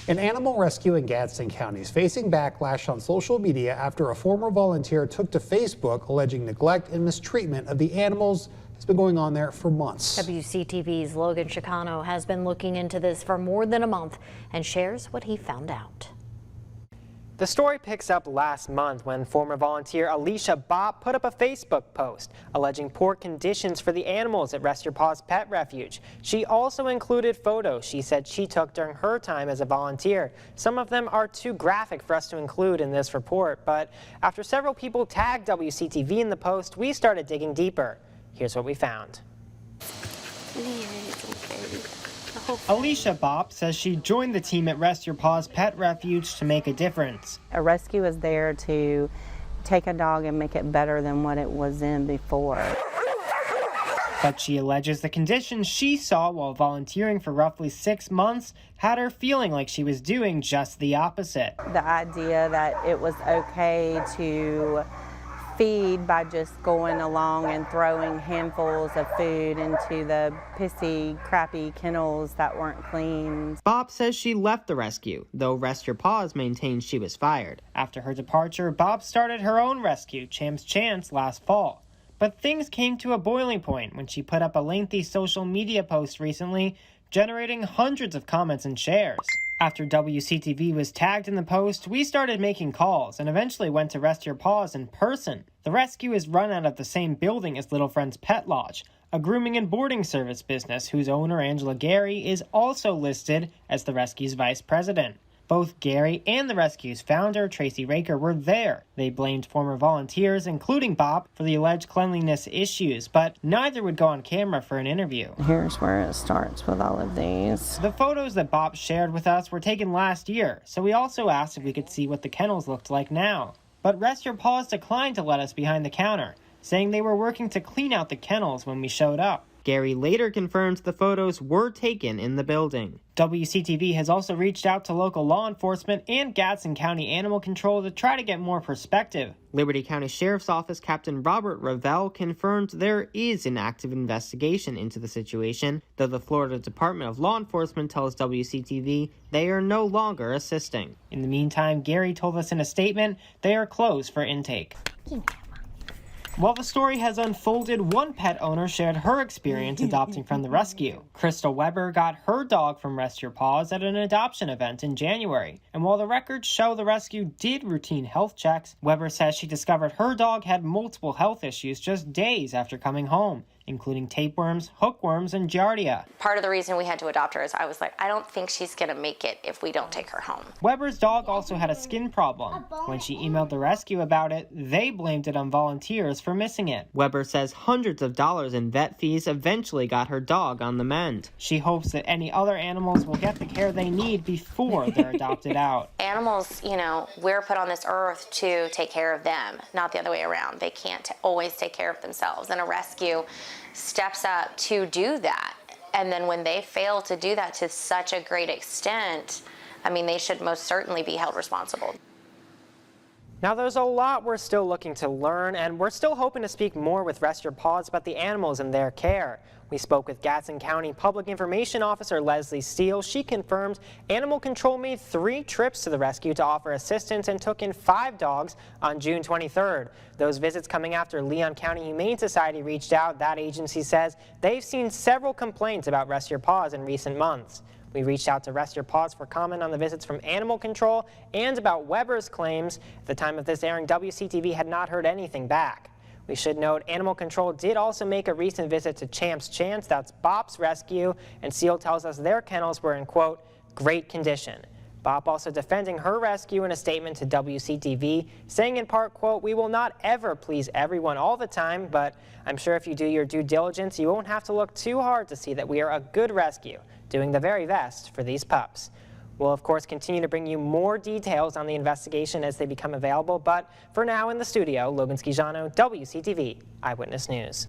An animal rescue in Gadsden County is facing backlash on social media after a former volunteer took to Facebook alleging neglect and mistreatment of the animals. It's been going on there for months. WCTV's Logan Chicano has been looking into this for more than a month and shares what he found out. The story picks up last month when former volunteer Alicia Bopp put up a Facebook post alleging poor conditions for the animals at Rest Your Paws Pet Refuge. She also included photos she said she took during her time as a volunteer. Some of them are too graphic for us to include in this report, but after several people tagged WCTV in the post, we started digging deeper. Here's what we found. Alicia Bopp says she joined the team at Rest Your Paws Pet Refuge to make a difference. A rescue is there to take a dog and make it better than what it was in before. But she alleges the conditions she saw while volunteering for roughly 6 months had her feeling like she was doing just the opposite. The idea that it was okay to feed by just going along and throwing handfuls of food into the pissy, crappy kennels that weren't clean. Bopp says she left the rescue, though Rest Your Paws maintains she was fired. After her departure, Bopp started her own rescue, Champ's Chance, last fall. But things came to a boiling point when she put up a lengthy social media post recently, generating hundreds of comments and shares. After WCTV was tagged in the post, we started making calls and eventually went to Rest Your Paws in person. The rescue is run out of the same building as Little Friend's Pet Lodge, a grooming and boarding service business whose owner, Angela Gary, is also listed as the rescue's vice president. Both Gary and the rescue's founder, Tracy Raker, were there. They blamed former volunteers, including Bopp, for the alleged cleanliness issues, but neither would go on camera for an interview. Here's where it starts with all of these. The photos that Bopp shared with us were taken last year, so we also asked if we could see what the kennels looked like now. But Rest Your Paws declined to let us behind the counter, saying they were working to clean out the kennels when we showed up. Gary later confirms the photos were taken in the building. WCTV has also reached out to local law enforcement and Gadsden County Animal Control to try to get more perspective. Liberty County Sheriff's Office Captain Robert Ravel confirmed there is an active investigation into the situation, though the Florida Department of Law Enforcement tells WCTV they are no longer assisting. In the meantime, Gary told us in a statement they are closed for intake. While the story has unfolded, one pet owner shared her experience adopting from the rescue. Crystal Weber got her dog from Rest Your Paws at an adoption event in January. And while the records show the rescue did routine health checks, Weber says she discovered her dog had multiple health issues just days after coming home, including tapeworms, hookworms, and giardia. Part of the reason we had to adopt her is I was like, I don't think she's gonna make it if we don't take her home. Weber's dog also had a skin problem. When she emailed the rescue about it, they blamed it on volunteers for missing it. Weber says hundreds of dollars in vet fees eventually got her dog on the mend. She hopes that any other animals will get the care they need before they're adopted out. Animals, you know, we're put on this earth to take care of them, not the other way around. They can't always take care of themselves, and a rescue steps up to do that. And then when they fail to do that to such a great extent, I mean, they should most certainly be held responsible. Now, there's a lot we're still looking to learn, and we're still hoping to speak more with Rest Your Paws about the animals and their care. We spoke with Gadsden County Public Information Officer Leslie Steele. She confirmed Animal Control made 3 trips to the rescue to offer assistance and took in 5 dogs on June 23rd. Those visits coming after Leon County Humane Society reached out. That agency says they've seen several complaints about Rest Your Paws in recent months. We reached out to Rest Your Paws for comment on the visits from Animal Control and about Weber's claims. At the time of this airing, WCTV had not heard anything back. We should note Animal Control did also make a recent visit to Champ's Chance, that's Bopp's rescue, and Seal tells us their kennels were in, quote, great condition. Bopp also defending her rescue in a statement to WCTV, saying in part, quote, we will not ever please everyone all the time, but I'm sure if you do your due diligence, you won't have to look too hard to see that we are a good rescue, doing the very best for these pups. We'll, of course, continue to bring you more details on the investigation as they become available, but for now in the studio, Logan Schijano, WCTV Eyewitness News.